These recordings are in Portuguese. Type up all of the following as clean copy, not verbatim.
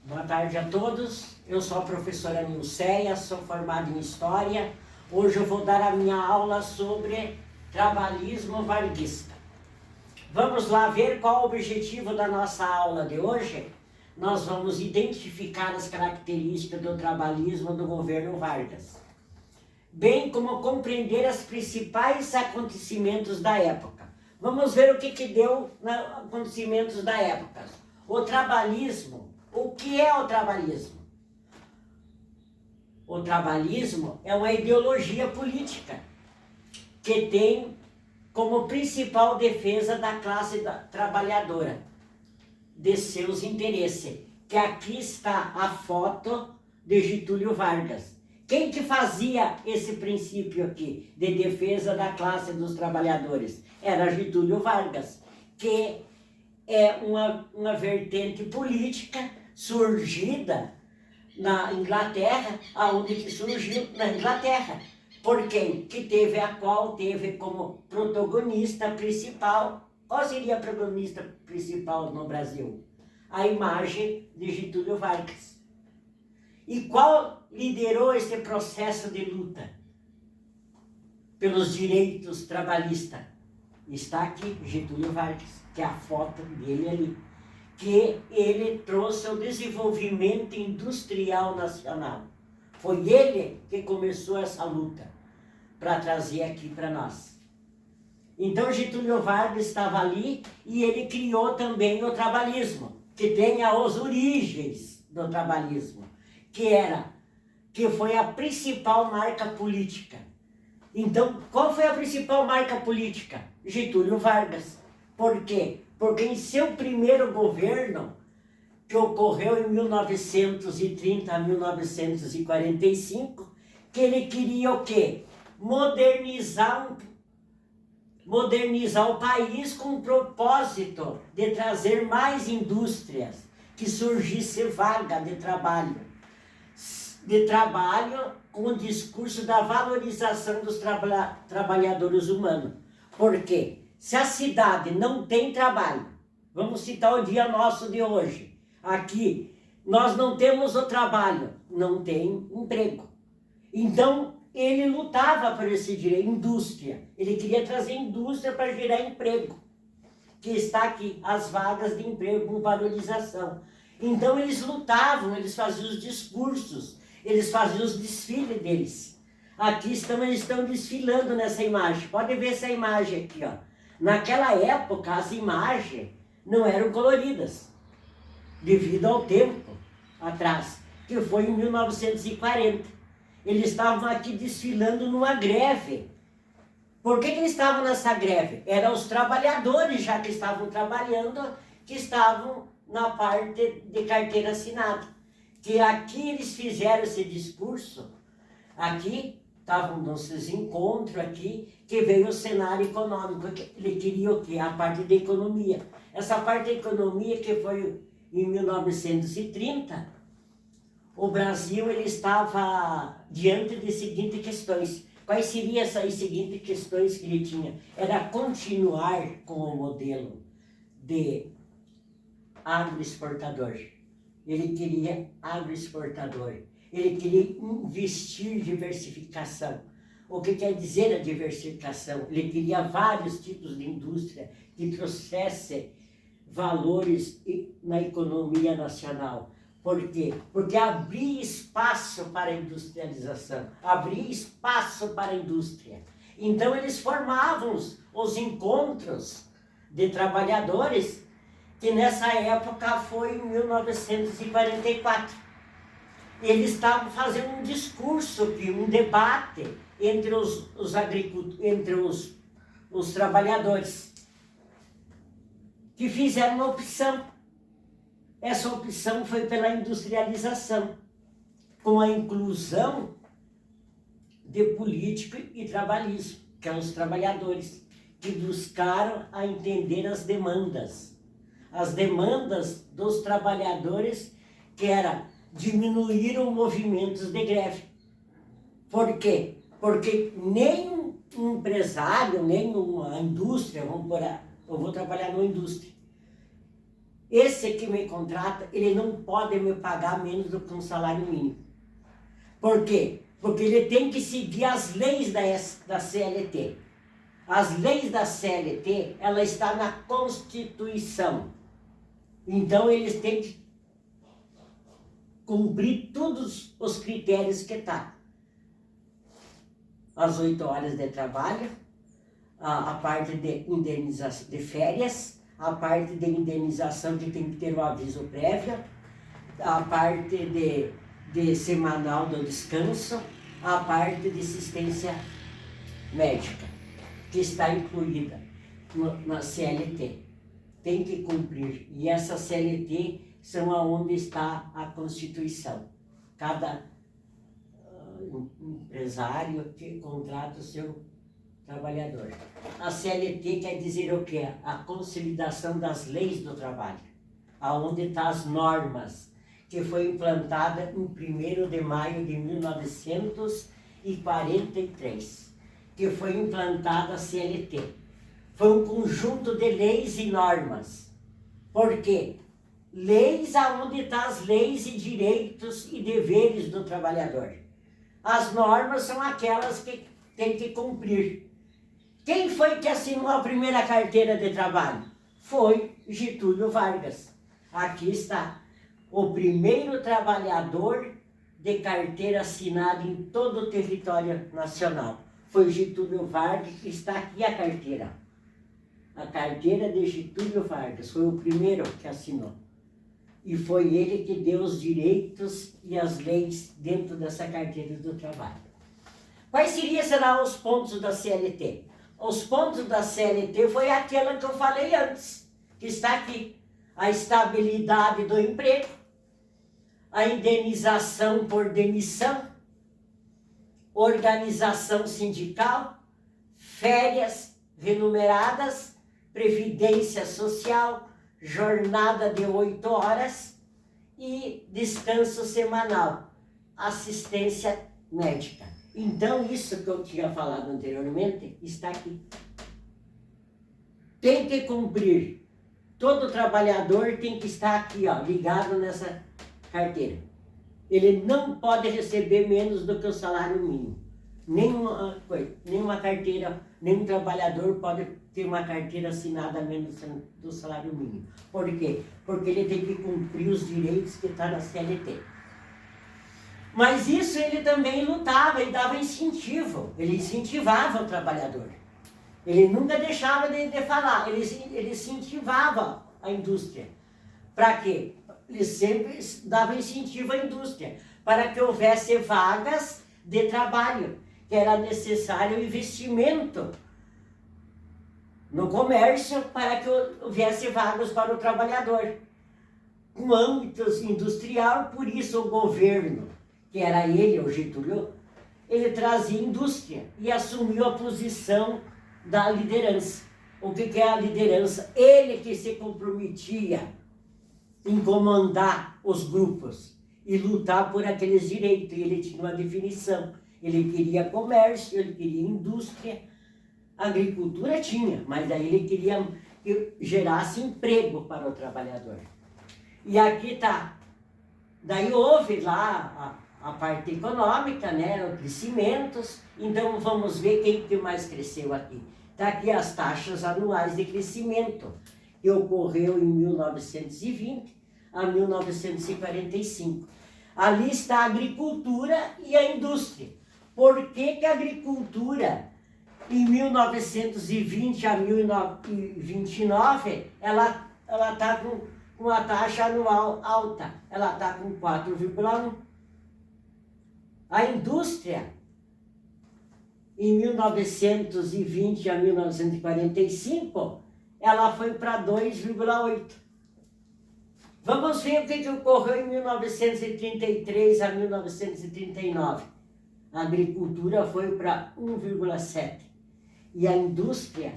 Boa tarde a todos. Eu sou a professora Nilceia, sou formada em História. Hoje eu vou dar a minha aula sobre trabalhismo varguista. Vamos lá ver qual o objetivo da nossa aula de hoje. Nós vamos identificar as características do trabalhismo do governo Vargas, bem como compreender os principais acontecimentos da época. Vamos ver o que deu nos acontecimentos da época. O trabalhismo. O que é o trabalhismo? O trabalhismo é uma ideologia política que tem como principal defesa da classe trabalhadora, de seus interesses. Que aqui está a foto de Getúlio Vargas. Quem que fazia esse princípio aqui de defesa da classe dos trabalhadores? Era Getúlio Vargas, que é uma vertente política surgida na Inglaterra, aonde que surgiu na Inglaterra. Por quem? Que teve a qual teve como protagonista principal. Qual seria a protagonista principal no Brasil? A imagem de Getúlio Vargas. E qual liderou esse processo de luta pelos direitos trabalhistas? Está aqui Getúlio Vargas, que é a foto dele ali, que ele trouxe o desenvolvimento industrial nacional. Foi ele que começou essa luta para trazer aqui para nós. Então Getúlio Vargas estava ali e ele criou também o trabalhismo, que tem as origens do trabalhismo, que foi a principal marca política. Então, qual foi a principal marca política? Getúlio Vargas. Por quê? Porque em seu primeiro governo, que ocorreu em 1930 a 1945, que ele queria o quê? Modernizar o país com o propósito de trazer mais indústrias, que surgisse vaga de trabalho com o discurso da valorização dos trabalhadores humanos. Por quê? Se a cidade não tem trabalho, vamos citar o dia nosso de hoje, aqui, nós não temos o trabalho, não tem emprego. Então, ele lutava por esse direito, indústria. Ele queria trazer indústria para gerar emprego, que está aqui, as vagas de emprego com valorização. Então, eles lutavam, eles faziam os discursos, eles faziam os desfiles deles. Aqui eles estão desfilando nessa imagem. Pode ver essa imagem aqui, ó. Naquela época, as imagens não eram coloridas, devido ao tempo atrás, que foi em 1940. Eles estavam aqui desfilando numa greve. Por que eles estavam nessa greve? Eram os trabalhadores já que estavam trabalhando, que estavam na parte de carteira assinada. Que aqui eles fizeram esse discurso, aqui estavam nesses encontros aqui, que veio o cenário econômico. Ele queria o quê? A parte da economia. Essa parte da economia que foi em 1930, o Brasil ele estava diante de seguintes questões. Quais seriam essas seguintes questões que ele tinha? Era continuar com o modelo de agroexportador. Ele queria agroexportador. Ele queria investir em diversificação. O que quer dizer a diversificação? Ele queria vários tipos de indústria que trouxesse valores na economia nacional. Por quê? Porque abria espaço para a industrialização, abria espaço para a indústria. Então eles formavam os encontros de trabalhadores, que nessa época foi em 1944. Eles estavam fazendo um discurso, um debate entre os agricultores, entre os trabalhadores, que fizeram uma opção. Essa opção foi pela industrialização, com a inclusão de político e trabalhismo, que são os trabalhadores, que buscaram a entender as demandas dos trabalhadores, que era diminuir os movimentos de greve. Por quê? Porque nem um empresário, nem uma indústria, eu vou trabalhar numa indústria, esse que me contrata, ele não pode me pagar menos do que um salário mínimo. Por quê? Porque ele tem que seguir as leis da CLT. As leis da CLT, ela está na Constituição. Então, eles têm que cumprir todos os critérios que está. As 8 horas de trabalho, a parte de indenização de férias, a parte de indenização que tem que ter o aviso prévio, a parte de semanal do descanso, a parte de assistência médica, que está incluída na CLT. Tem que cumprir. E essa CLT são aonde está a Constituição. Cada empresário que contrata o seu trabalhador. A CLT quer dizer o quê? A consolidação das leis do trabalho, aonde estão as normas, que foi implantada em 1º de maio de 1943, que foi implantada a CLT. Foi um conjunto de leis e normas. Por quê? Leis aonde estão as leis e direitos e deveres do trabalhador. As normas são aquelas que tem que cumprir. Quem foi que assinou a primeira carteira de trabalho? Foi Getúlio Vargas. Aqui está. O primeiro trabalhador de carteira assinada em todo o território nacional. Foi Getúlio Vargas, está aqui a carteira. A carteira de Getúlio Vargas foi o primeiro que assinou. E foi ele que deu os direitos e as leis dentro dessa carteira do trabalho. Quais serão os pontos da CLT? Os pontos da CLT foi aquela que eu falei antes, que está aqui. A estabilidade do emprego, a indenização por demissão, organização sindical, férias remuneradas, previdência social, jornada de 8 horas e descanso semanal, assistência médica. Então, isso que eu tinha falado anteriormente está aqui. Tem que cumprir. Todo trabalhador tem que estar aqui, ó, ligado nessa carteira. Ele não pode receber menos do que o salário mínimo. Nenhuma carteira, nenhum trabalhador pode ter uma carteira assinada menos do salário mínimo. Por quê? Porque ele tem que cumprir os direitos que estão na CLT. Mas isso ele também lutava, ele dava incentivo, ele incentivava o trabalhador. Ele nunca deixava de falar, ele incentivava a indústria. Para quê? Ele sempre dava incentivo à indústria, para que houvesse vagas de trabalho, que era necessário investimento no comércio para que houvesse vagas para o trabalhador. No âmbito industrial, por isso o governo, que era ele, o Getúlio, ele trazia indústria e assumiu a posição da liderança. O que é a liderança? Ele que se comprometia em comandar os grupos e lutar por aqueles direitos. E ele tinha uma definição. Ele queria comércio, ele queria indústria, agricultura tinha, mas daí ele queria que gerasse emprego para o trabalhador. E aqui está. Daí houve lá a parte econômica, né, os crescimentos. Então vamos ver quem que mais cresceu aqui. Está aqui as taxas anuais de crescimento, que ocorreu em 1920 a 1945. Ali está a agricultura e a indústria. Por que a agricultura, em 1920 a 1929, ela está com uma taxa anual alta? Ela está com 4,1. A indústria, em 1920 a 1945, ela foi para 2,8. Vamos ver o que ocorreu em 1933 a 1939. A agricultura foi para 1,7 e a indústria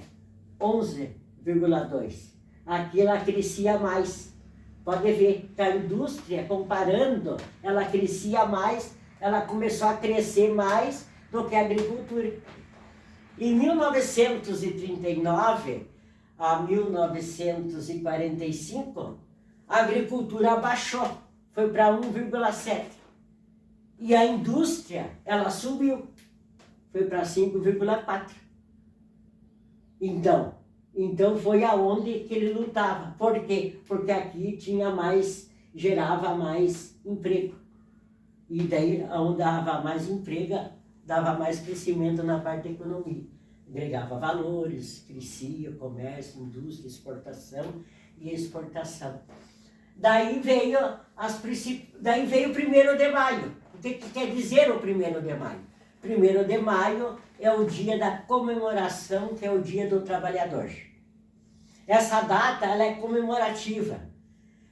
11,2. Aqui ela crescia mais. Pode ver que a indústria, comparando, ela crescia mais, ela começou a crescer mais do que a agricultura. Em 1939 a 1945, a agricultura abaixou, foi para 1,7. E a indústria, ela subiu, foi para 5,4. Então foi aonde que ele lutava. Por quê? Porque aqui gerava mais emprego. E daí, onde dava mais emprego, dava mais crescimento na parte da economia. Agregava valores, crescia, comércio, indústria, exportação e exportação. Daí veio o 1º de maio. O que quer dizer o 1º de maio? 1º de maio é o dia da comemoração, que é o dia do trabalhador. Essa data ela é comemorativa,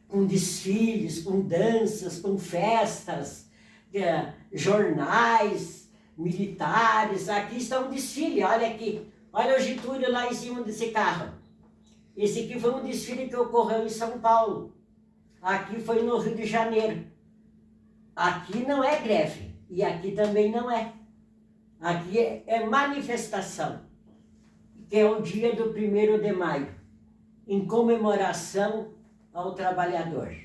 com desfiles, com danças, com festas, jornais, militares. Aqui está um desfile, olha aqui. Olha o Getúlio lá em cima desse carro. Esse aqui foi um desfile que ocorreu em São Paulo. Aqui foi no Rio de Janeiro. Aqui não é greve, e aqui também não é. Aqui é manifestação, que é o dia do 1º de maio, em comemoração ao trabalhador.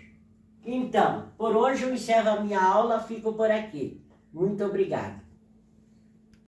Então, por hoje eu encerro a minha aula, fico por aqui. Muito obrigado.